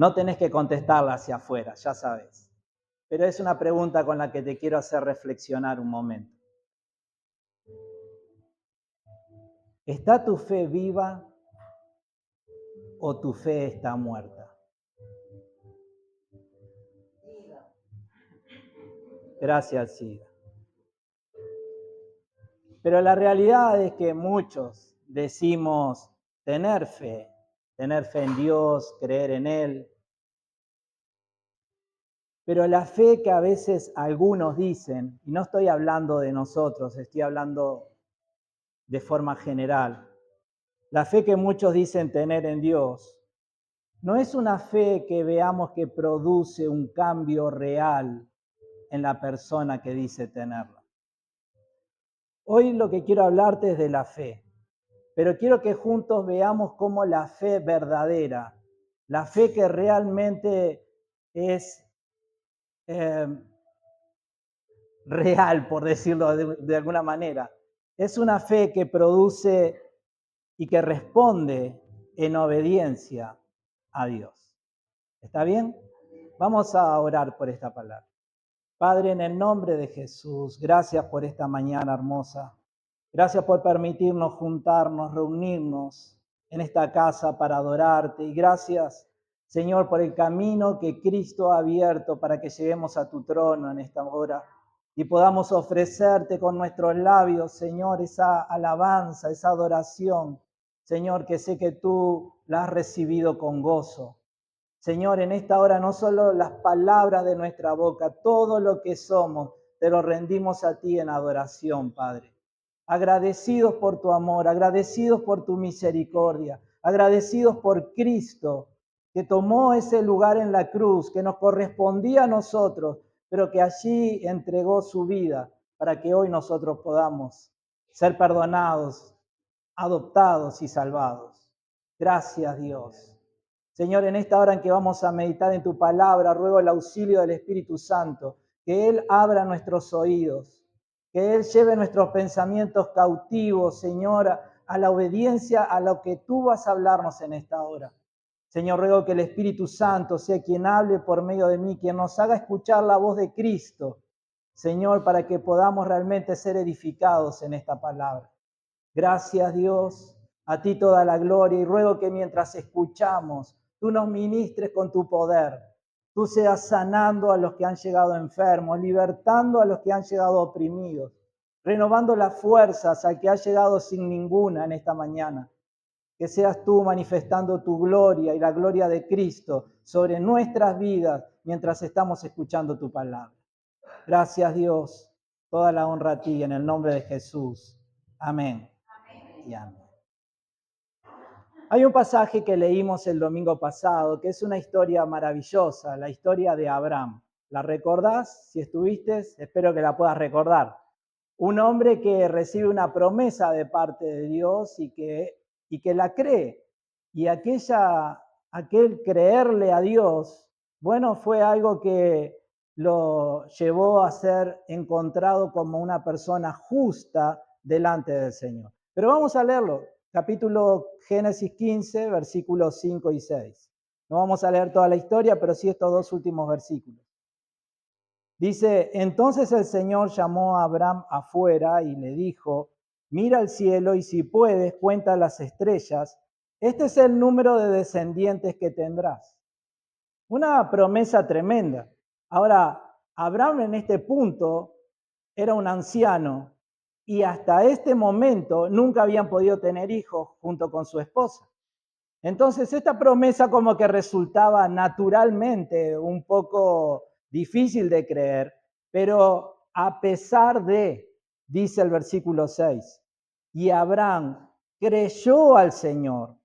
No tenés que contestarla hacia afuera, ya sabes. Pero es una pregunta con la que te quiero hacer reflexionar un momento. ¿Está tu fe viva o tu fe está muerta? Gracias, Sida. Pero la realidad es que muchos decimos tener fe en Dios, creer en Él. Pero la fe que a veces algunos dicen, y no estoy hablando de nosotros, estoy hablando de forma general, la fe que muchos dicen tener en Dios, no es una fe que veamos que produce un cambio real en la persona que dice tenerla. Hoy lo que quiero hablarte es de la fe, pero quiero que juntos veamos cómo la fe verdadera, la fe que realmente es real, por decirlo de alguna manera, es una fe que produce y que responde en obediencia a Dios. ¿Está bien? Vamos a orar por esta palabra. Padre, en el nombre de Jesús, gracias por esta mañana hermosa. Gracias por permitirnos juntarnos, reunirnos en esta casa para adorarte. Y gracias, Señor, por el camino que Cristo ha abierto para que lleguemos a tu trono en esta hora y podamos ofrecerte con nuestros labios, Señor, esa alabanza, esa adoración, Señor, que sé que tú la has recibido con gozo. Señor, en esta hora no solo las palabras de nuestra boca, todo lo que somos, te lo rendimos a ti en adoración, Padre. Agradecidos por tu amor, agradecidos por tu misericordia, agradecidos por Cristo, que tomó ese lugar en la cruz, que nos correspondía a nosotros, pero que allí entregó su vida para que hoy nosotros podamos ser perdonados, adoptados y salvados. Gracias, Dios. Señor, en esta hora en que vamos a meditar en tu palabra, ruego el auxilio del Espíritu Santo, que Él abra nuestros oídos, que Él lleve nuestros pensamientos cautivos, Señor, a la obediencia a lo que tú vas a hablarnos en esta hora. Señor, ruego que el Espíritu Santo sea quien hable por medio de mí, quien nos haga escuchar la voz de Cristo, Señor, para que podamos realmente ser edificados en esta palabra. Gracias, Dios, a ti toda la gloria, y ruego que mientras escuchamos, tú nos ministres con tu poder. Tú seas sanando a los que han llegado enfermos, libertando a los que han llegado oprimidos, renovando las fuerzas al que ha llegado sin ninguna en esta mañana. Que seas tú manifestando tu gloria y la gloria de Cristo sobre nuestras vidas mientras estamos escuchando tu palabra. Gracias, Dios. Toda la honra a ti en el nombre de Jesús. Amén. Y amén. Hay un pasaje que leímos el domingo pasado, que es una historia maravillosa, la historia de Abraham. ¿La recordás? Si estuviste, espero que la puedas recordar. Un hombre que recibe una promesa de parte de Dios y que la cree. Y aquel creerle a Dios, bueno, fue algo que lo llevó a ser encontrado como una persona justa delante del Señor. Pero vamos a leerlo. Capítulo Génesis 15, versículos 5 y 6. No vamos a leer toda la historia, pero sí estos dos últimos versículos. Dice, entonces el Señor llamó a Abraham afuera y le dijo, mira al cielo y si puedes, cuenta las estrellas. Este es el número de descendientes que tendrás. Una promesa tremenda. Ahora, Abraham en este punto era un anciano y hasta este momento nunca habían podido tener hijos junto con su esposa. Entonces esta promesa como que resultaba naturalmente un poco difícil de creer, pero a pesar de, dice el versículo 6, y Abraham creyó al Señor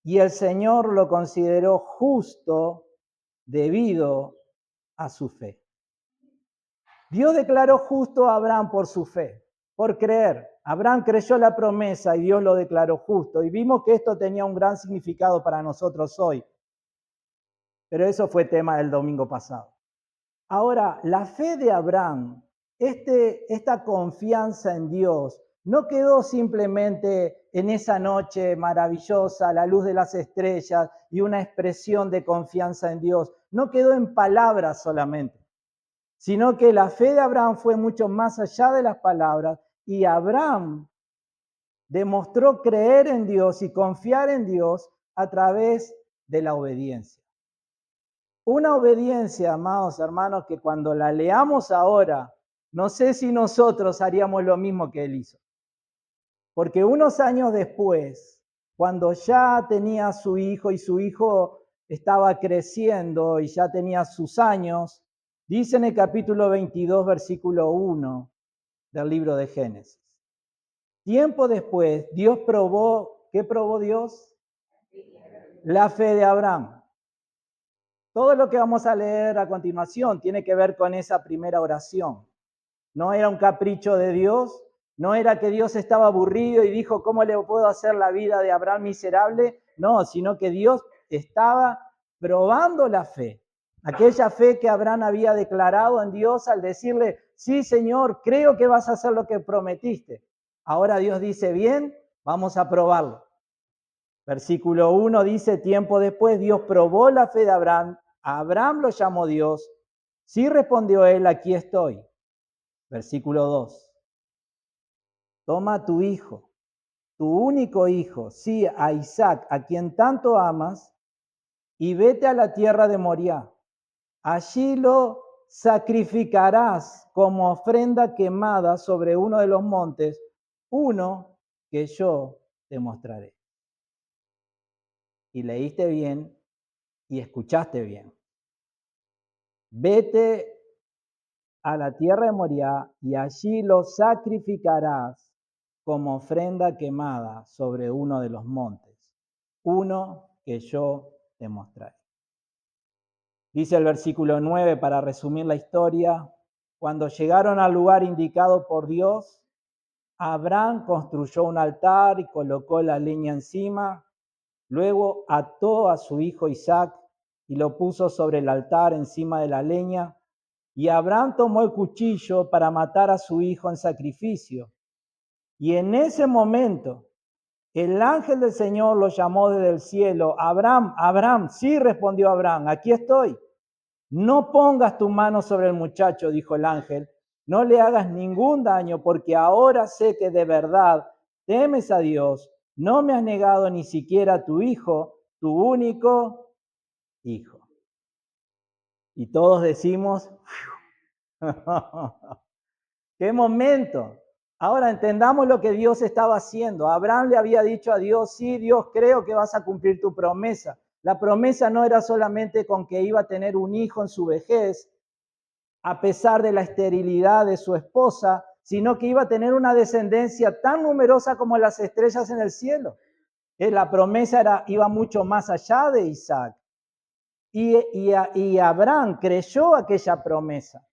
y el Señor lo consideró justo debido a su fe. Dios declaró justo a Abraham por su fe, por creer. Abraham creyó la promesa y Dios lo declaró justo. Y vimos que esto tenía un gran significado para nosotros hoy. Pero eso fue tema del domingo pasado. Ahora, la fe de Abraham, esta confianza en Dios, no quedó simplemente en esa noche maravillosa, a la luz de las estrellas y una expresión de confianza en Dios. No quedó en palabras solamente, sino que la fe de Abraham fue mucho más allá de las palabras y Abraham demostró creer en Dios y confiar en Dios a través de la obediencia. Una obediencia, amados hermanos, que cuando la leamos ahora, no sé si nosotros haríamos lo mismo que él hizo. Porque unos años después, cuando ya tenía su hijo y su hijo estaba creciendo y ya tenía sus años, dice en el capítulo 22, versículo 1 del libro de Génesis. Tiempo después, Dios probó, ¿qué probó Dios? La fe de Abraham. Todo lo que vamos a leer a continuación tiene que ver con esa primera oración. No era un capricho de Dios, no era que Dios estaba aburrido y dijo, ¿cómo le puedo hacer la vida de Abraham miserable? No, sino que Dios estaba probando la fe. Aquella fe que Abraham había declarado en Dios al decirle, sí, Señor, creo que vas a hacer lo que prometiste. Ahora Dios dice, bien, vamos a probarlo. Versículo 1 dice, tiempo después Dios probó la fe de Abraham. A Abraham lo llamó Dios. Sí respondió él, aquí estoy. Versículo 2. Toma a tu hijo, tu único hijo, sí, a Isaac, a quien tanto amas, y vete a la tierra de Moriah. Allí lo sacrificarás como ofrenda quemada sobre uno de los montes, uno que yo te mostraré. Y leíste bien y escuchaste bien. Vete a la tierra de Moriah y allí lo sacrificarás como ofrenda quemada sobre uno de los montes, uno que yo te mostraré. Dice el versículo 9, para resumir la historia, cuando llegaron al lugar indicado por Dios, Abraham construyó un altar y colocó la leña encima, luego ató a su hijo Isaac y lo puso sobre el altar encima de la leña, y Abraham tomó el cuchillo para matar a su hijo en sacrificio. Y en ese momento, el ángel del Señor lo llamó desde el cielo. Abraham, Abraham, sí, respondió Abraham, aquí estoy. No pongas tu mano sobre el muchacho, dijo el ángel. No le hagas ningún daño, porque ahora sé que de verdad temes a Dios. No me has negado ni siquiera a tu hijo, tu único hijo. Y todos decimos, ¡qué momento! Ahora entendamos lo que Dios estaba haciendo. Abraham le había dicho a Dios, sí, Dios, creo que vas a cumplir tu promesa. La promesa no era solamente con que iba a tener un hijo en su vejez, a pesar de la esterilidad de su esposa, sino que iba a tener una descendencia tan numerosa como las estrellas en el cielo. La promesa iba mucho más allá de Isaac. Y Abraham creyó aquella promesa.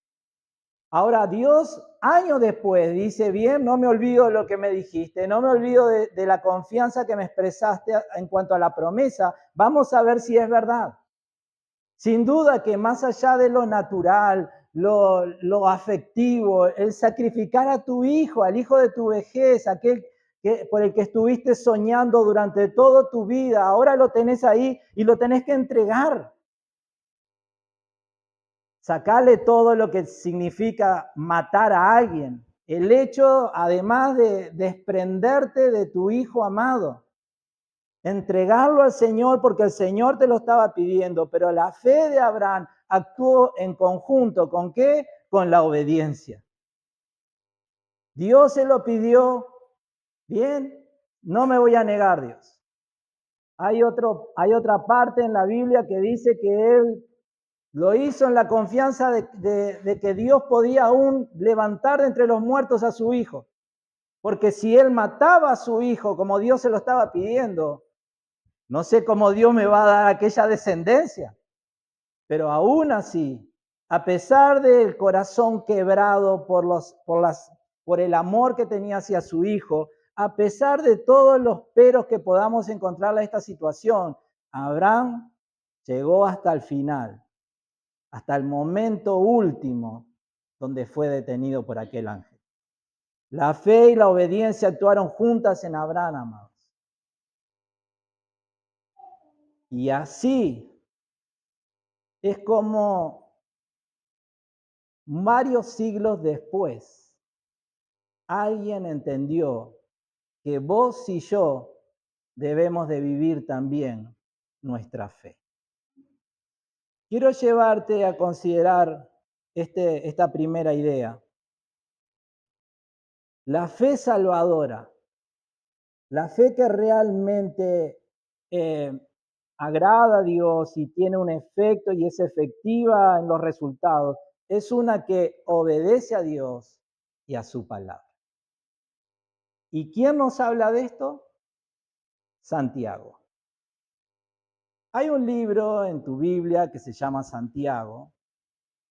Ahora Dios, años después, dice, bien, no me olvido de lo que me dijiste, no me olvido de la confianza que me expresaste en cuanto a la promesa, vamos a ver si es verdad. Sin duda que más allá de lo natural, lo afectivo, el sacrificar a tu hijo, al hijo de tu vejez, aquel por el que estuviste soñando durante toda tu vida, ahora lo tenés ahí y lo tenés que entregar. Sacarle todo lo que significa matar a alguien. El hecho, además de desprenderte de tu hijo amado. Entregarlo al Señor porque el Señor te lo estaba pidiendo. Pero la fe de Abraham actuó en conjunto. ¿Con qué? Con la obediencia. Dios se lo pidió. Bien, no me voy a negar, Dios. Hay otra parte en la Biblia que dice que Él lo hizo en la confianza de que Dios podía aún levantar de entre los muertos a su hijo. Porque si él mataba a su hijo como Dios se lo estaba pidiendo, no sé cómo Dios me va a dar aquella descendencia. Pero aún así, a pesar del corazón quebrado por el amor que tenía hacia su hijo, a pesar de todos los peros que podamos encontrar a esta situación, Abraham llegó hasta el final. Hasta el momento último donde fue detenido por aquel ángel. La fe y la obediencia actuaron juntas en Abraham, amados. Y así es como varios siglos después alguien entendió que vos y yo debemos de vivir también nuestra fe. Quiero llevarte a considerar esta primera idea. La fe salvadora, la fe que realmente agrada a Dios y tiene un efecto y es efectiva en los resultados, es una que obedece a Dios y a su palabra. ¿Y quién nos habla de esto? Santiago. Hay un libro en tu Biblia que se llama Santiago,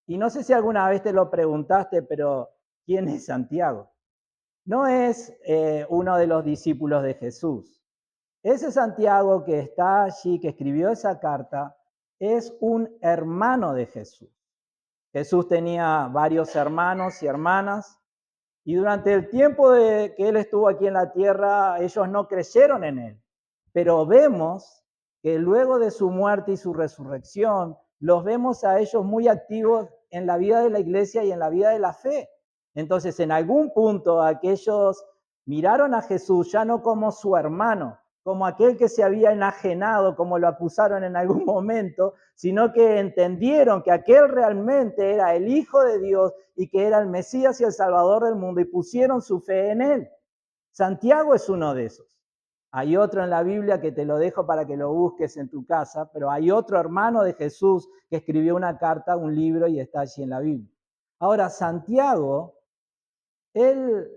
y no sé si alguna vez te lo preguntaste, pero ¿quién es Santiago? No es uno de los discípulos de Jesús. Ese Santiago que está allí, que escribió esa carta, es un hermano de Jesús. Jesús tenía varios hermanos y hermanas, y durante el tiempo que él estuvo aquí en la tierra, ellos no creyeron en él. Pero vemos que luego de su muerte y su resurrección, los vemos a ellos muy activos en la vida de la iglesia y en la vida de la fe. Entonces, en algún punto, aquellos miraron a Jesús ya no como su hermano, como aquel que se había enajenado, como lo acusaron en algún momento, sino que entendieron que aquel realmente era el Hijo de Dios y que era el Mesías y el Salvador del mundo y pusieron su fe en él. Santiago es uno de esos. Hay otro en la Biblia que te lo dejo para que lo busques en tu casa, pero hay otro hermano de Jesús que escribió una carta, un libro y está allí en la Biblia. Ahora, Santiago, él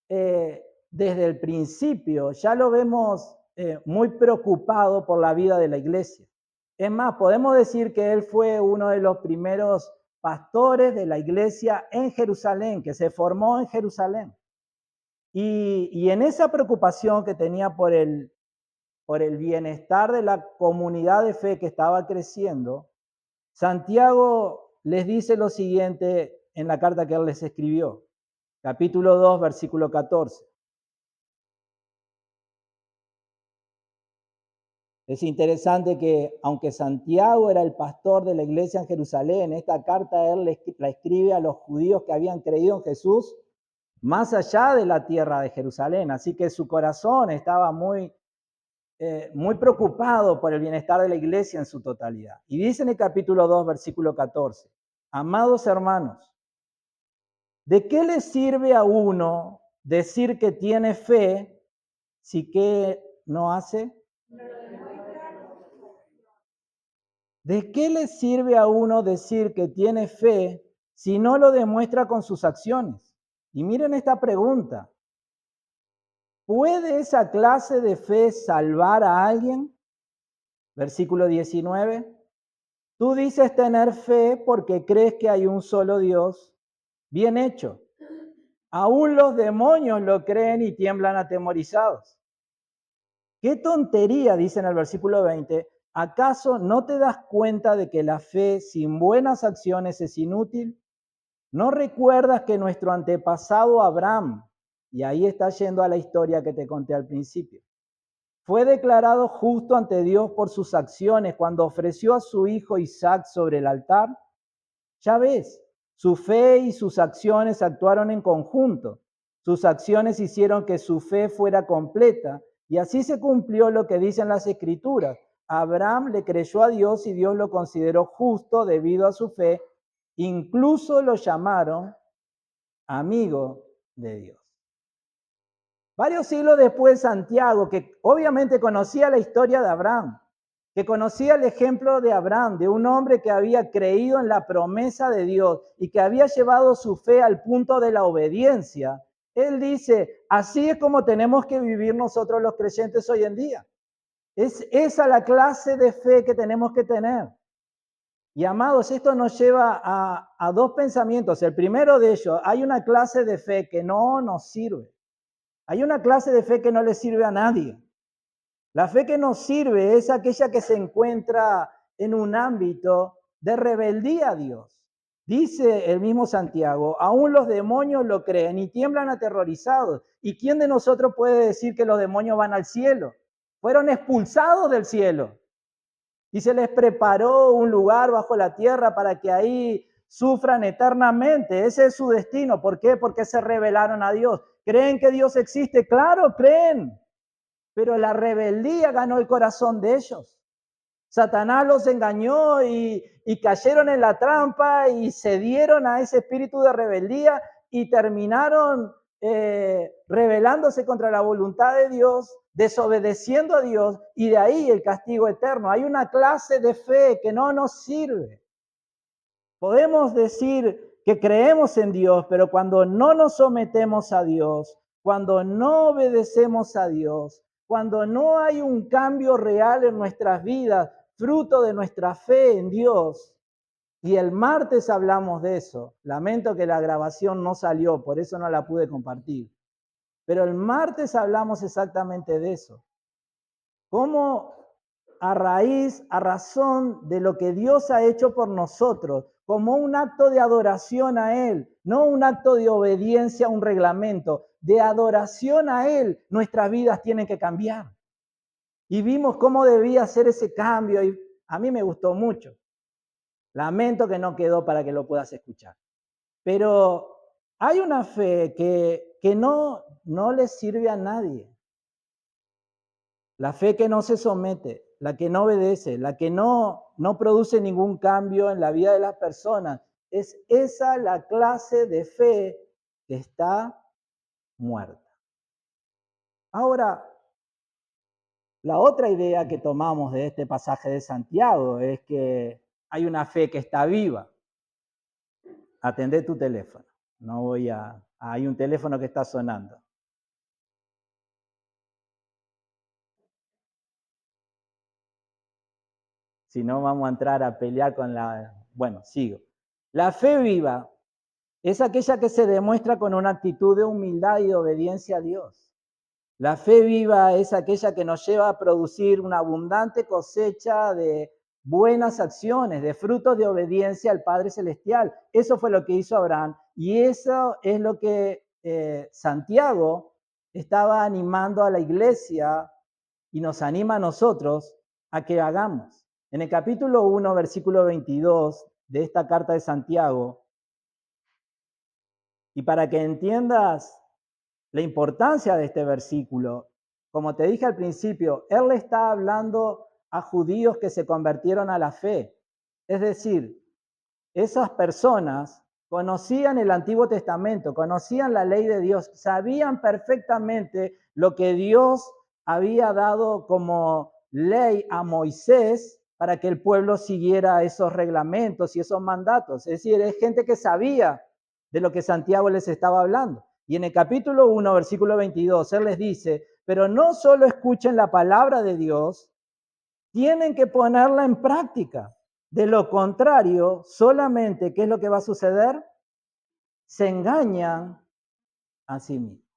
desde el principio ya lo vemos muy preocupado por la vida de la iglesia. Es más, podemos decir que él fue uno de los primeros pastores de la iglesia en Jerusalén, que se formó en Jerusalén. Y en esa preocupación que tenía por el bienestar de la comunidad de fe que estaba creciendo, Santiago les dice lo siguiente en la carta que él les escribió, capítulo 2, versículo 14. Es interesante que, aunque Santiago era el pastor de la iglesia en Jerusalén, esta carta él la escribe a los judíos que habían creído en Jesús más allá de la tierra de Jerusalén. Así que su corazón estaba muy preocupado por el bienestar de la iglesia en su totalidad. Y dice en el capítulo 2, versículo 14, amados hermanos, ¿de qué le sirve a uno decir que tiene fe si qué no hace? ¿De qué le sirve a uno decir que tiene fe si no lo demuestra con sus acciones? Y miren esta pregunta. ¿Puede esa clase de fe salvar a alguien? Versículo 19. Tú dices tener fe porque crees que hay un solo Dios. Bien hecho. Aún los demonios lo creen y tiemblan atemorizados. ¡Qué tontería! Dice en el versículo 20. ¿Acaso no te das cuenta de que la fe sin buenas acciones es inútil? ¿No recuerdas que nuestro antepasado Abraham, y ahí está yendo a la historia que te conté al principio, fue declarado justo ante Dios por sus acciones cuando ofreció a su hijo Isaac sobre el altar? Ya ves, su fe y sus acciones actuaron en conjunto. Sus acciones hicieron que su fe fuera completa y así se cumplió lo que dicen las Escrituras. Abraham le creyó a Dios y Dios lo consideró justo debido a su fe. Incluso lo llamaron amigo de Dios. Varios siglos después, Santiago, que obviamente conocía la historia de Abraham, que conocía el ejemplo de Abraham, de un hombre que había creído en la promesa de Dios y que había llevado su fe al punto de la obediencia, él dice, así es como tenemos que vivir nosotros los creyentes hoy en día. Es esa la clase de fe que tenemos que tener. Y amados, esto nos lleva a dos pensamientos. El primero de ellos, hay una clase de fe que no nos sirve. Hay una clase de fe que no le sirve a nadie. La fe que nos sirve es aquella que se encuentra en un ámbito de rebeldía a Dios. Dice el mismo Santiago, aún los demonios lo creen y tiemblan aterrorizados. ¿Y quién de nosotros puede decir que los demonios van al cielo? Fueron expulsados del cielo. y se les preparó un lugar bajo la tierra para que ahí sufran eternamente. Ese es su destino. ¿Por qué? Porque se rebelaron a Dios. ¿Creen que Dios existe? Claro, creen. Pero la rebeldía ganó el corazón de ellos. Satanás los engañó y cayeron en la trampa y cedieron a ese espíritu de rebeldía y terminaron rebelándose contra la voluntad de Dios, desobedeciendo a Dios, y de ahí el castigo eterno. Hay una clase de fe que no nos sirve. Podemos decir que creemos en Dios, pero cuando no nos sometemos a Dios, cuando no obedecemos a Dios, cuando no hay un cambio real en nuestras vidas, fruto de nuestra fe en Dios, y el martes hablamos de eso. Lamento que la grabación no salió, por eso no la pude compartir. Pero el martes hablamos exactamente de eso. Cómo a razón de lo que Dios ha hecho por nosotros, como un acto de adoración a Él, no un acto de obediencia a un reglamento, de adoración a Él, nuestras vidas tienen que cambiar. Y vimos cómo debía ser ese cambio y a mí me gustó mucho. Lamento que no quedó para que lo puedas escuchar. Pero hay una fe que no le sirve a nadie. La fe que no se somete, la que no obedece, la que no produce ningún cambio en la vida de las personas, es esa la clase de fe que está muerta. Ahora, la otra idea que tomamos de este pasaje de Santiago es que hay una fe que está viva. Atendé tu teléfono. No voy a... Hay un teléfono que está sonando. Si no, vamos a entrar a pelear con la... Bueno, sigo. La fe viva es aquella que se demuestra con una actitud de humildad y de obediencia a Dios. La fe viva es aquella que nos lleva a producir una abundante cosecha de buenas acciones, de frutos de obediencia al Padre Celestial. Eso fue lo que hizo Abraham y eso es lo que Santiago estaba animando a la iglesia y nos anima a nosotros a que hagamos. En el capítulo 1, versículo 22 de esta carta de Santiago, y para que entiendas la importancia de este versículo, como te dije al principio, él le está hablando a judíos que se convirtieron a la fe. Es decir, esas personas conocían el Antiguo Testamento, conocían la ley de Dios, sabían perfectamente lo que Dios había dado como ley a Moisés para que el pueblo siguiera esos reglamentos y esos mandatos. Es decir, es gente que sabía de lo que Santiago les estaba hablando. Y en el capítulo 1, versículo 22, él les dice, pero no solo escuchen la palabra de Dios, tienen que ponerla en práctica. De lo contrario, solamente, ¿qué es lo que va a suceder? Se engañan a sí mismos.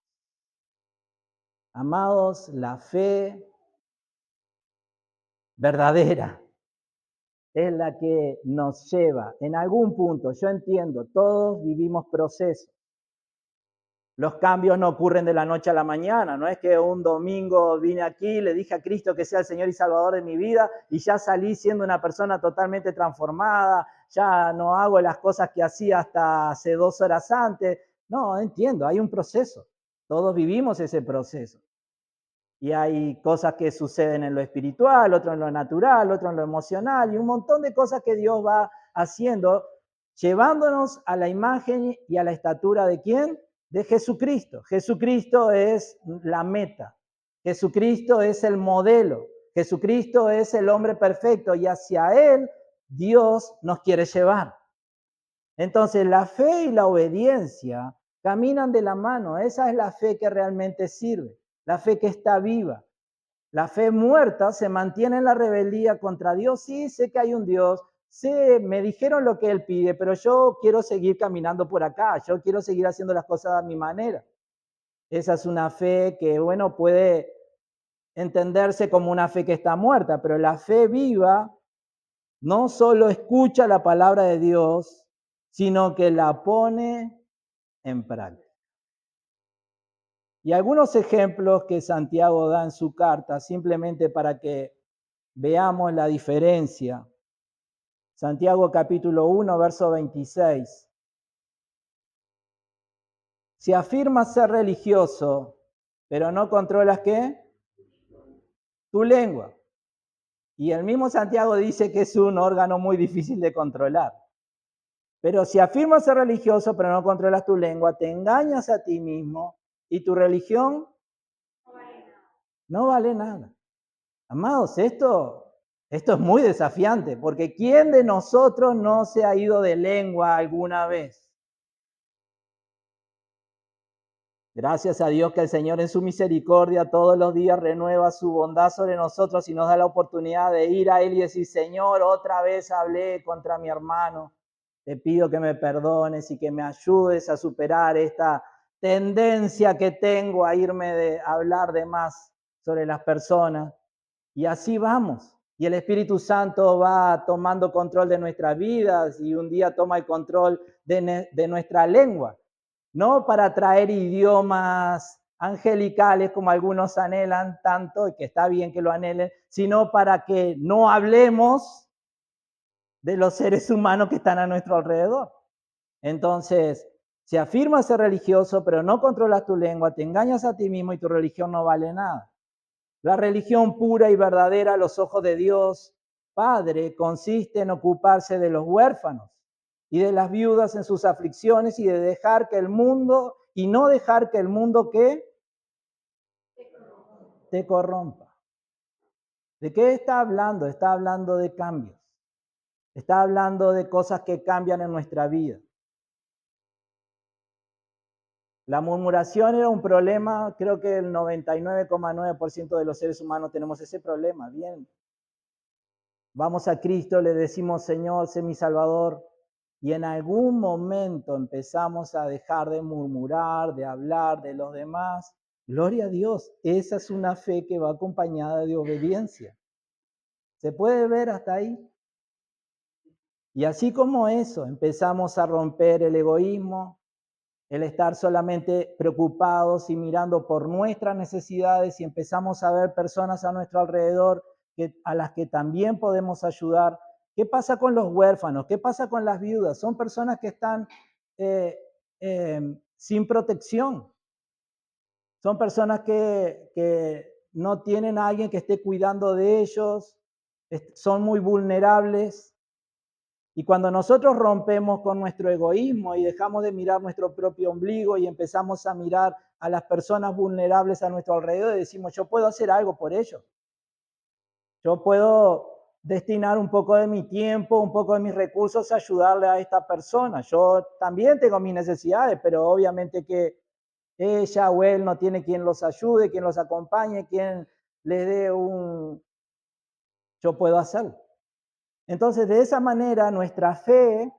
Amados, la fe verdadera es la que nos lleva en algún punto. Yo entiendo, todos vivimos procesos. Los cambios no ocurren de la noche a la mañana, no es que un domingo vine aquí, le dije a Cristo que sea el Señor y Salvador de mi vida y ya salí siendo una persona totalmente transformada, ya no hago las cosas que hacía hasta hace 2 horas antes. No, entiendo, hay un proceso, todos vivimos ese proceso. Y hay cosas que suceden en lo espiritual, otro en lo natural, otro en lo emocional y un montón de cosas que Dios va haciendo, llevándonos a la imagen y a la estatura de ¿quién? De Jesucristo. Jesucristo es la meta. Jesucristo es el modelo. Jesucristo es el hombre perfecto y hacia Él Dios nos quiere llevar. Entonces la fe y la obediencia caminan de la mano. Esa es la fe que realmente sirve, la fe que está viva. La fe muerta se mantiene en la rebeldía contra Dios. Sí, sé que hay un Dios, sé, me dijeron lo que Él pide, pero yo quiero seguir caminando por acá, yo quiero seguir haciendo las cosas a mi manera. Esa es una fe que, bueno, puede entenderse como una fe que está muerta, pero la fe viva no solo escucha la palabra de Dios, sino que la pone en práctica. Y algunos ejemplos que Santiago da en su carta, simplemente para que Veamos la diferencia. Santiago capítulo 1, verso 26. Si afirmas ser religioso, pero no controlas ¿qué? Tu lengua. Y el mismo Santiago dice que es un órgano muy difícil de controlar. Pero si afirmas ser religioso, pero no controlas tu lengua, te engañas a ti mismo y tu religión no vale nada. Amados, esto es muy desafiante, porque ¿quién de nosotros no se ha ido de lengua alguna vez? Gracias a Dios que el Señor en su misericordia todos los días renueva su bondad sobre nosotros y nos da la oportunidad de ir a Él y decir, Señor, otra vez hablé contra mi hermano. Te pido que me perdones y que me ayudes a superar esta tendencia que tengo a irme de hablar de más sobre las personas. Y así vamos. Y el Espíritu Santo va tomando control de nuestras vidas y un día toma el control de nuestra lengua. No para traer idiomas angelicales como algunos anhelan tanto, y que está bien que lo anhelen, sino para que no hablemos de los seres humanos que están a nuestro alrededor. Entonces, si afirmas ser religioso, pero no controlas tu lengua, te engañas a ti mismo y tu religión no vale nada. La religión pura y verdadera a los ojos de Dios Padre consiste en ocuparse de los huérfanos y de las viudas en sus aflicciones y de dejar que el mundo, y no dejar que el mundo ¿qué? Te corrompa. ¿De qué está hablando? Está hablando de cambios. Está hablando de cosas que cambian en nuestra vida. La murmuración era un problema, creo que el 99,9% de los seres humanos tenemos ese problema. Bien, vamos a Cristo, le decimos, Señor, sé mi Salvador, y en algún momento empezamos a dejar de murmurar, de hablar de los demás. Gloria a Dios, esa es una fe que va acompañada de obediencia. ¿Se puede ver hasta ahí? Y así como eso, empezamos a romper el egoísmo, el estar solamente preocupados y mirando por nuestras necesidades y empezamos a ver personas a nuestro alrededor a las que también podemos ayudar. ¿Qué pasa con los huérfanos? ¿Qué pasa con las viudas? Son personas que están sin protección. Son personas que no tienen a alguien que esté cuidando de ellos, son muy vulnerables. Y cuando nosotros rompemos con nuestro egoísmo y dejamos de mirar nuestro propio ombligo y empezamos a mirar a las personas vulnerables a nuestro alrededor y decimos, yo puedo hacer algo por ellos. Yo puedo destinar un poco de mi tiempo, un poco de mis recursos a ayudarle a esta persona. Yo también tengo mis necesidades, pero obviamente que ella o él no tiene quien los ayude, quien los acompañe, quien les dé un... Yo puedo hacerlo. Entonces, de esa manera, nuestra fe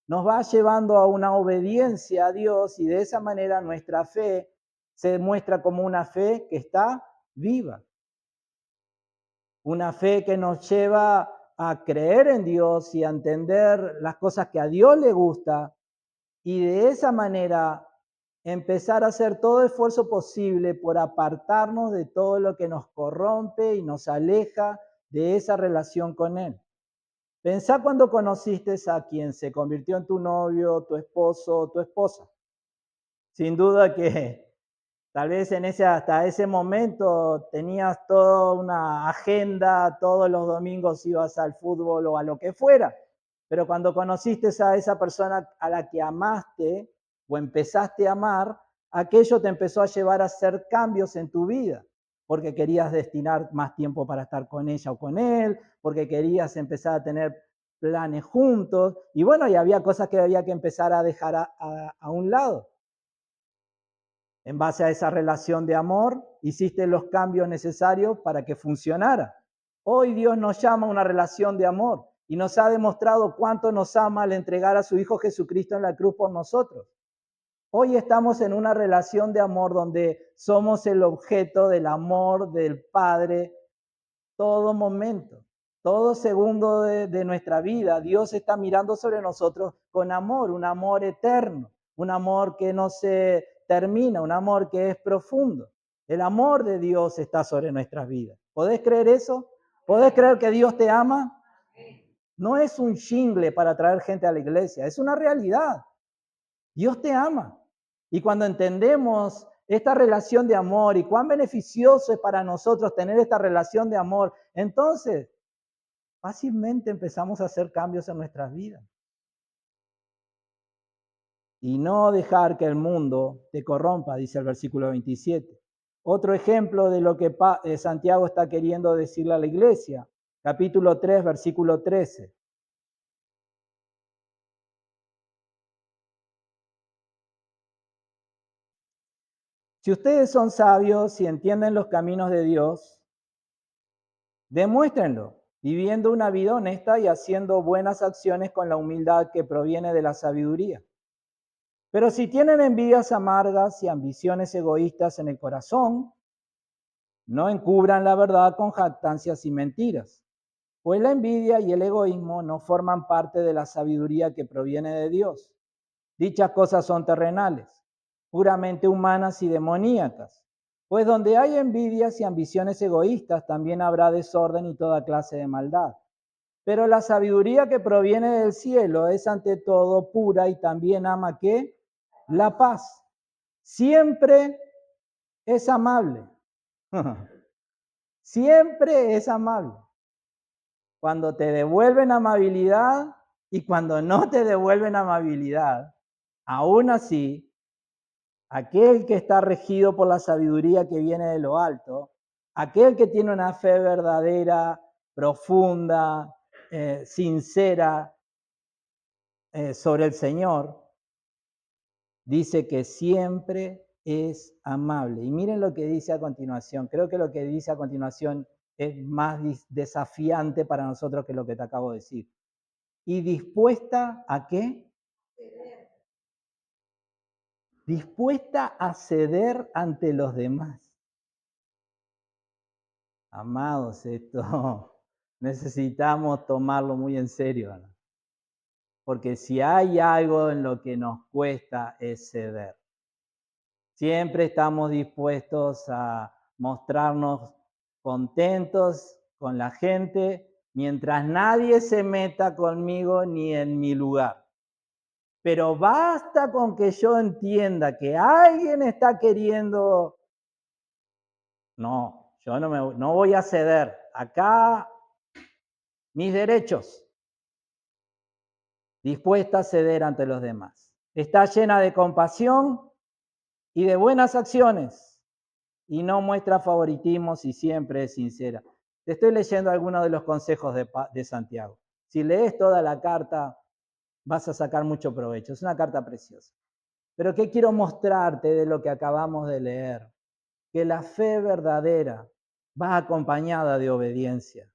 nos va llevando a una obediencia a Dios y de esa manera nuestra fe se muestra como una fe que está viva. Una fe que nos lleva a creer en Dios y a entender las cosas que a Dios le gusta y de esa manera empezar a hacer todo esfuerzo posible por apartarnos de todo lo que nos corrompe y nos aleja de esa relación con Él. Pensá cuando conociste a quien se convirtió en tu novio, tu esposo, tu esposa. Sin duda que tal vez hasta ese momento tenías toda una agenda, todos los domingos ibas al fútbol o a lo que fuera. Pero cuando conociste a esa persona a la que amaste o empezaste a amar, aquello te empezó a llevar a hacer cambios en tu vida, porque querías destinar más tiempo para estar con ella o con él, porque querías empezar a tener planes juntos, y bueno, y había cosas que había que empezar a dejar a un lado. En base a esa relación de amor, hiciste los cambios necesarios para que funcionara. Hoy Dios nos llama a una relación de amor y nos ha demostrado cuánto nos ama al entregar a su Hijo Jesucristo en la cruz por nosotros. Hoy estamos en una relación de amor donde somos el objeto del amor del Padre todo momento, todo segundo de nuestra vida. Dios está mirando sobre nosotros con amor, un amor eterno, un amor que no se termina, un amor que es profundo. El amor de Dios está sobre nuestras vidas. ¿Podés creer eso? ¿Podés creer que Dios te ama? No es un jingle para traer gente a la iglesia, es una realidad. Dios te ama. Y cuando entendemos esta relación de amor y cuán beneficioso es para nosotros tener esta relación de amor, entonces fácilmente empezamos a hacer cambios en nuestras vidas. Y no dejar que el mundo te corrompa, dice el versículo 27. Otro ejemplo de lo que Santiago está queriendo decirle a la iglesia, capítulo 3, versículo 13. Si ustedes son sabios y entienden los caminos de Dios, demuéstrenlo, viviendo una vida honesta y haciendo buenas acciones con la humildad que proviene de la sabiduría. Pero si tienen envidias amargas y ambiciones egoístas en el corazón, no encubran la verdad con jactancias y mentiras, pues la envidia y el egoísmo no forman parte de la sabiduría que proviene de Dios. Dichas cosas son terrenales, puramente humanas y demoníacas. Pues donde hay envidias y ambiciones egoístas, también habrá desorden y toda clase de maldad. Pero la sabiduría que proviene del cielo es ante todo pura y también ama ¿qué? La paz. Siempre es amable. Siempre es amable. Cuando te devuelven amabilidad y cuando no te devuelven amabilidad, aún así, aquel que está regido por la sabiduría que viene de lo alto, aquel que tiene una fe verdadera, profunda, sincera sobre el Señor, dice que siempre es amable. Y miren lo que dice a continuación. Creo que lo que dice a continuación es más desafiante para nosotros que lo que te acabo de decir. ¿Y dispuesta a qué? Dispuesta a ceder ante los demás. Amados, esto necesitamos tomarlo muy en serio, ¿no? Porque si hay algo en lo que nos cuesta es ceder. Siempre estamos dispuestos a mostrarnos contentos con la gente mientras nadie se meta conmigo ni en mi lugar. Pero basta con que yo entienda que alguien está queriendo. No, yo no voy a ceder. Acá mis derechos. Dispuesta a ceder ante los demás. Está llena de compasión y de buenas acciones y no muestra favoritismos y siempre es sincera. Te estoy leyendo algunos de los consejos de Santiago. Si lees toda la carta, vas a sacar mucho provecho. Es una carta preciosa. Pero ¿qué quiero mostrarte de lo que acabamos de leer? Que la fe verdadera va acompañada de obediencia.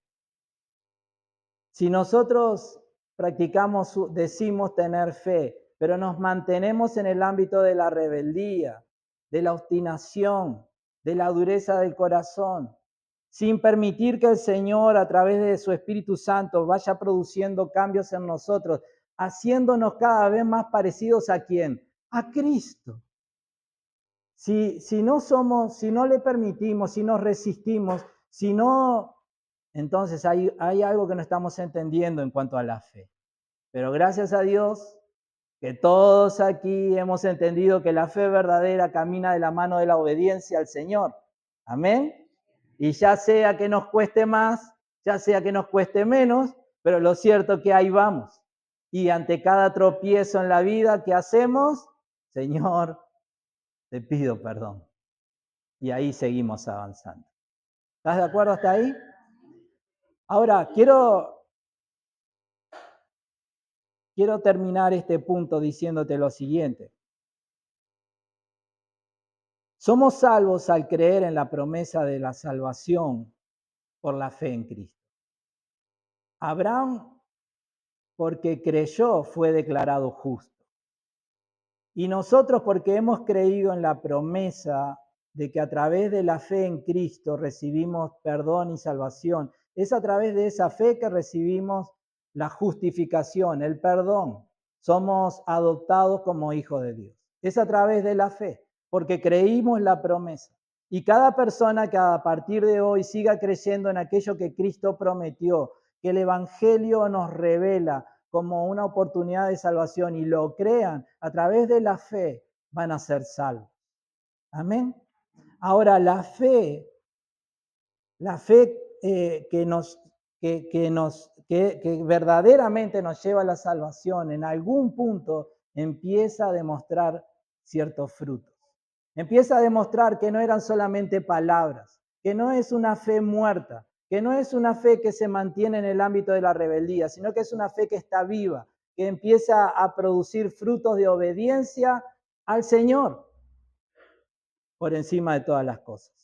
Si nosotros practicamos, decimos tener fe, pero nos mantenemos en el ámbito de la rebeldía, de la obstinación, de la dureza del corazón, sin permitir que el Señor a través de su Espíritu Santo vaya produciendo cambios en nosotros, haciéndonos cada vez más parecidos ¿a quién? A Cristo. Si no le permitimos, si nos resistimos, si no, entonces hay algo que no estamos entendiendo en cuanto a la fe. Pero gracias a Dios que todos aquí hemos entendido que la fe verdadera camina de la mano de la obediencia al Señor. Amén. Y ya sea que nos cueste más, ya sea que nos cueste menos, pero lo cierto es que ahí vamos. Y ante cada tropiezo en la vida, ¿qué hacemos? Señor, te pido perdón. Y ahí seguimos avanzando. ¿Estás de acuerdo hasta ahí? Ahora, quiero terminar este punto diciéndote lo siguiente. Somos salvos al creer en la promesa de la salvación por la fe en Cristo. Abraham, porque creyó, fue declarado justo. Y nosotros, porque hemos creído en la promesa de que a través de la fe en Cristo recibimos perdón y salvación, es a través de esa fe que recibimos la justificación, el perdón. Somos adoptados como hijos de Dios. Es a través de la fe, porque creímos la promesa. Y cada persona que a partir de hoy siga creyendo en aquello que Cristo prometió, que el Evangelio nos revela como una oportunidad de salvación y lo crean a través de la fe, van a ser salvos. Amén. Ahora, la fe que verdaderamente nos lleva a la salvación, en algún punto empieza a demostrar ciertos frutos. Empieza a demostrar que no eran solamente palabras, que no es una fe muerta, que no es una fe que se mantiene en el ámbito de la rebeldía, sino que es una fe que está viva, que empieza a producir frutos de obediencia al Señor por encima de todas las cosas.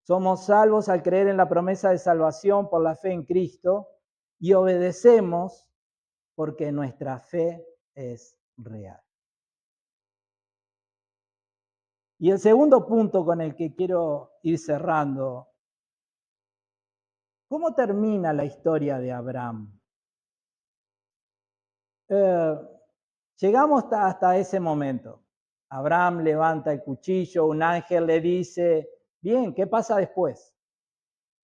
Somos salvos al creer en la promesa de salvación por la fe en Cristo y obedecemos porque nuestra fe es real. Y el segundo punto con el que quiero ir cerrando, ¿cómo termina la historia de Abraham? Llegamos hasta ese momento. Abraham levanta el cuchillo, un ángel le dice, bien, ¿qué pasa después?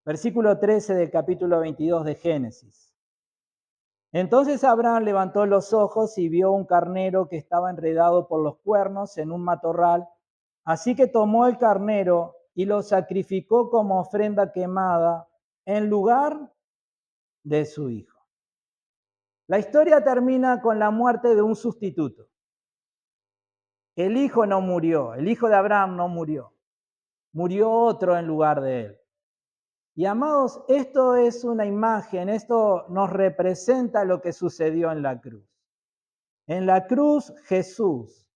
Versículo 13 del capítulo 22 de Génesis. Entonces Abraham levantó los ojos y vio un carnero que estaba enredado por los cuernos en un matorral. Así que tomó el carnero y lo sacrificó como ofrenda quemada en lugar de su hijo. La historia termina con la muerte de un sustituto. El hijo no murió, el hijo de Abraham no murió. Murió otro en lugar de él. Y amados, esto es una imagen, esto nos representa lo que sucedió en la cruz. En la cruz Jesús,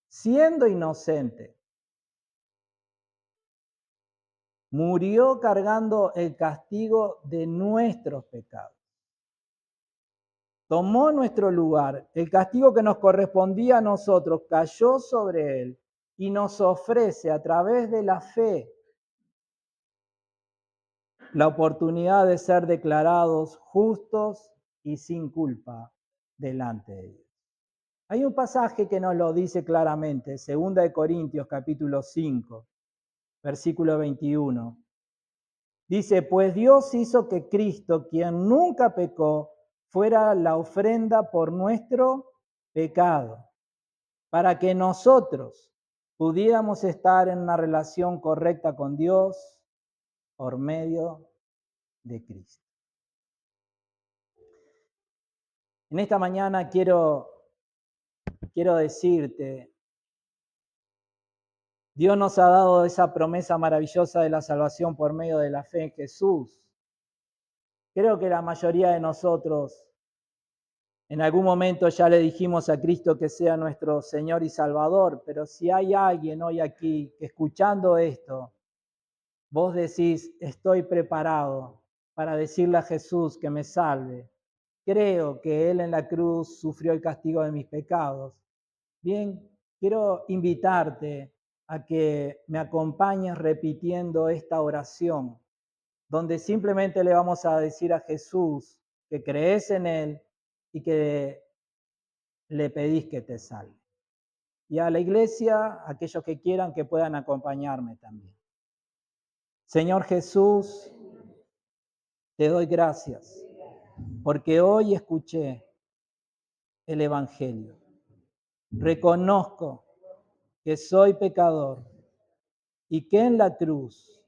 siendo inocente, murió cargando el castigo de nuestros pecados. Tomó nuestro lugar, el castigo que nos correspondía a nosotros cayó sobre él y nos ofrece a través de la fe la oportunidad de ser declarados justos y sin culpa delante de Dios. Hay un pasaje que nos lo dice claramente, 2 Corintios capítulo 5, versículo 21. Dice, pues Dios hizo que Cristo, quien nunca pecó, fuera la ofrenda por nuestro pecado, para que nosotros pudiéramos estar en una relación correcta con Dios por medio de Cristo. En esta mañana quiero decirte, Dios nos ha dado esa promesa maravillosa de la salvación por medio de la fe en Jesús. Creo que la mayoría de nosotros en algún momento ya le dijimos a Cristo que sea nuestro Señor y Salvador, pero si hay alguien hoy aquí que escuchando esto, vos decís, estoy preparado para decirle a Jesús que me salve. Creo que Él en la cruz sufrió el castigo de mis pecados. Bien, quiero invitarte a que me acompañes repitiendo esta oración, donde simplemente le vamos a decir a Jesús que crees en Él y que le pedís que te salve. Y a la iglesia, aquellos que quieran que puedan acompañarme también. Señor Jesús, te doy gracias porque hoy escuché el Evangelio. Reconozco que soy pecador y que en la cruz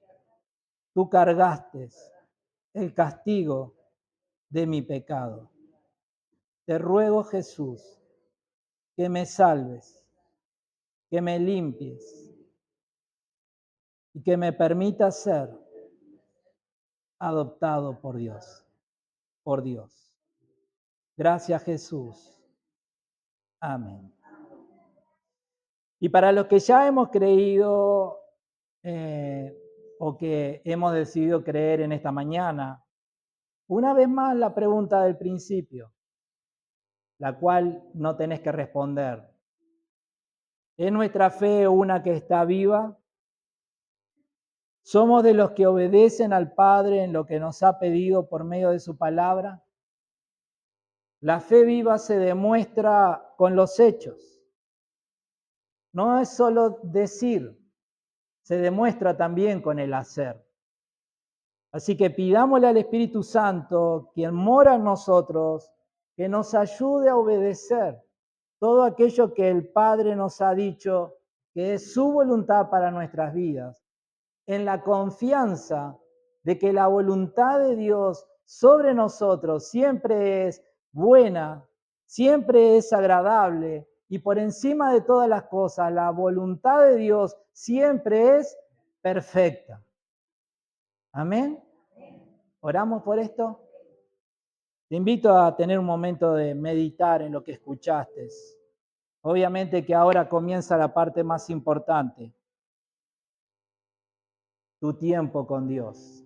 tú cargaste el castigo de mi pecado. Te ruego, Jesús, que me salves, que me limpies y que me permitas ser adoptado por Dios. Gracias, Jesús. Amén. Y para los que ya hemos creído o que hemos decidido creer en esta mañana, una vez más la pregunta del principio, la cual no tenés que responder. ¿Es nuestra fe una que está viva? ¿Somos de los que obedecen al Padre en lo que nos ha pedido por medio de su palabra? La fe viva se demuestra con los hechos. No es solo decir, se demuestra también con el hacer. Así que pidámosle al Espíritu Santo, quien mora en nosotros, que nos ayude a obedecer todo aquello que el Padre nos ha dicho que es su voluntad para nuestras vidas, en la confianza de que la voluntad de Dios sobre nosotros siempre es buena, siempre es agradable y por encima de todas las cosas, la voluntad de Dios siempre es perfecta. Amén. ¿Oramos por esto? Te invito a tener un momento de meditar en lo que escuchaste. Obviamente que ahora comienza la parte más importante, tu tiempo con Dios,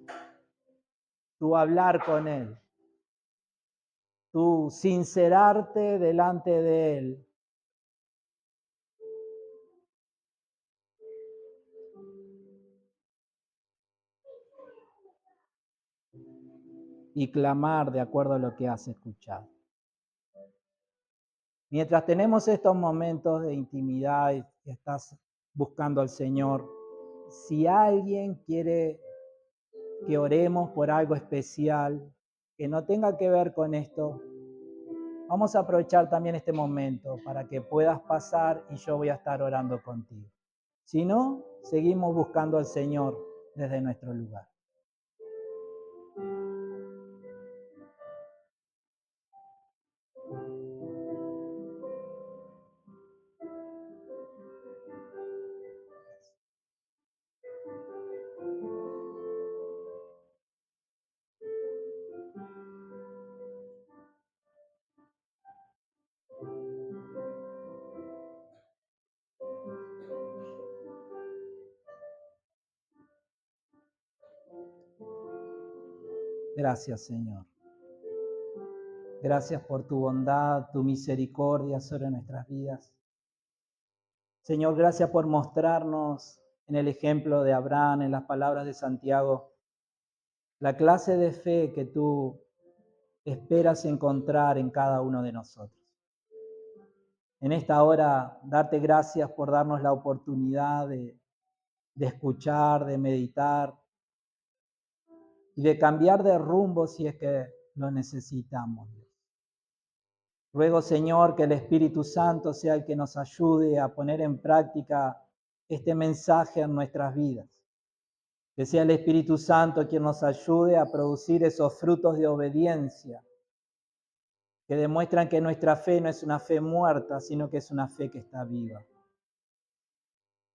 tu hablar con Él, tu sincerarte delante de Él. Y clamar de acuerdo a lo que has escuchado. Mientras tenemos estos momentos de intimidad y estás buscando al Señor, si alguien quiere que oremos por algo especial, que no tenga que ver con esto, vamos a aprovechar también este momento para que puedas pasar y yo voy a estar orando contigo. Si no, seguimos buscando al Señor desde nuestro lugar. Gracias, Señor. Gracias por tu bondad, tu misericordia sobre nuestras vidas. Señor, gracias por mostrarnos en el ejemplo de Abraham, en las palabras de Santiago, la clase de fe que tú esperas encontrar en cada uno de nosotros. En esta hora, darte gracias por darnos la oportunidad de escuchar, de meditar y de cambiar de rumbo si es que lo necesitamos. Ruego, Señor, que el Espíritu Santo sea el que nos ayude a poner en práctica este mensaje en nuestras vidas. Que sea el Espíritu Santo quien nos ayude a producir esos frutos de obediencia que demuestran que nuestra fe no es una fe muerta, sino que es una fe que está viva.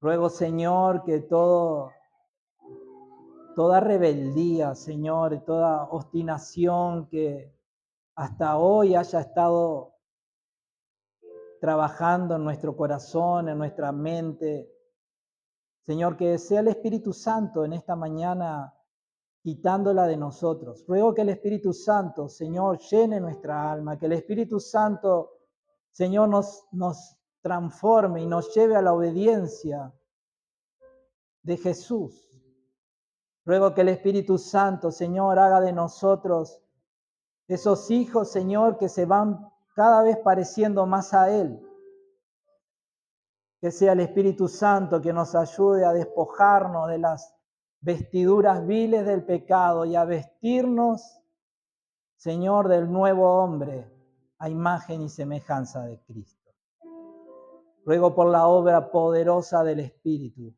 Ruego, Señor, que toda rebeldía, Señor, toda obstinación que hasta hoy haya estado trabajando en nuestro corazón, en nuestra mente, Señor, que sea el Espíritu Santo en esta mañana quitándola de nosotros. Ruego que el Espíritu Santo, Señor, llene nuestra alma, que el Espíritu Santo, Señor, nos transforme y nos lleve a la obediencia de Jesús. Ruego que el Espíritu Santo, Señor, haga de nosotros esos hijos, Señor, que se van cada vez pareciendo más a Él. Que sea el Espíritu Santo que nos ayude a despojarnos de las vestiduras viles del pecado y a vestirnos, Señor, del nuevo hombre, a imagen y semejanza de Cristo. Ruego por la obra poderosa del Espíritu,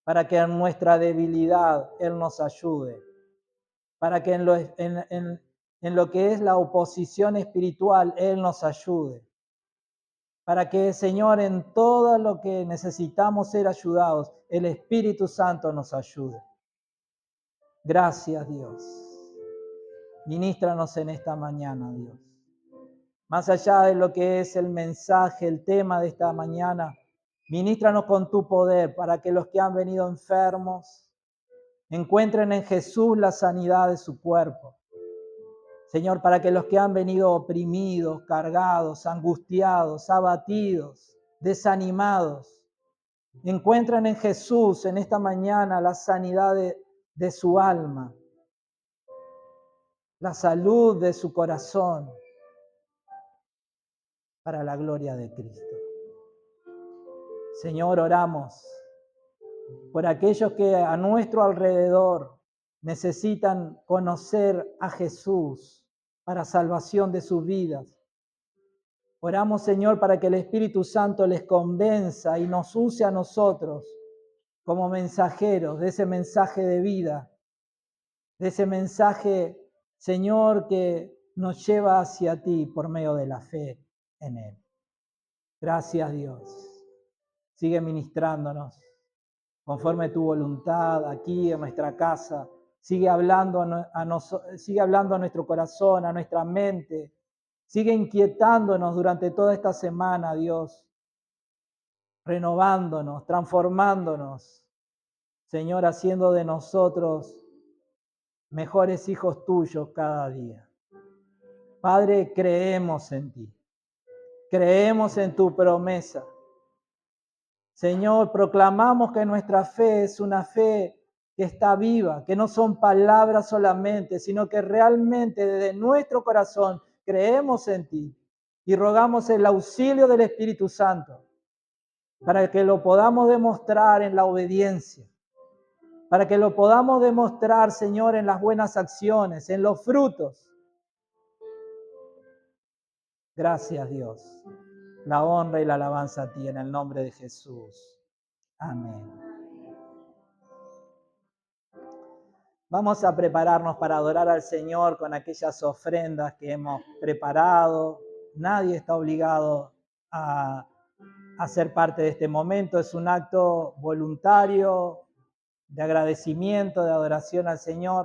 para que en nuestra debilidad Él nos ayude, para que en lo que es la oposición espiritual Él nos ayude, para que, Señor, en todo lo que necesitamos ser ayudados, el Espíritu Santo nos ayude. Gracias, Dios. Ministranos en esta mañana, Dios. Más allá de lo que es el mensaje, el tema de esta mañana, ministranos con tu poder para que los que han venido enfermos encuentren en Jesús la sanidad de su cuerpo. Señor, para que los que han venido oprimidos, cargados, angustiados, abatidos, desanimados, encuentren en Jesús en esta mañana la sanidad de su alma, la salud de su corazón, para la gloria de Cristo. Señor, oramos por aquellos que a nuestro alrededor necesitan conocer a Jesús para salvación de sus vidas. Oramos, Señor, para que el Espíritu Santo les convenza y nos use a nosotros como mensajeros de ese mensaje de vida, de ese mensaje, Señor, que nos lleva hacia ti por medio de la fe en Él. Gracias, Dios. Sigue ministrándonos conforme tu voluntad aquí en nuestra casa. Sigue hablando sigue hablando a nuestro corazón, a nuestra mente. Sigue inquietándonos durante toda esta semana, Dios. Renovándonos, transformándonos. Señor, haciendo de nosotros mejores hijos tuyos cada día. Padre, creemos en ti. Creemos en tu promesa. Señor, proclamamos que nuestra fe es una fe que está viva, que no son palabras solamente, sino que realmente desde nuestro corazón creemos en ti y rogamos el auxilio del Espíritu Santo para que lo podamos demostrar en la obediencia, para que lo podamos demostrar, Señor, en las buenas acciones, en los frutos. Gracias, Dios. La honra y la alabanza a ti en el nombre de Jesús. Amén. Vamos a prepararnos para adorar al Señor con aquellas ofrendas que hemos preparado. Nadie está obligado a ser parte de este momento. Es un acto voluntario de agradecimiento, de adoración al Señor.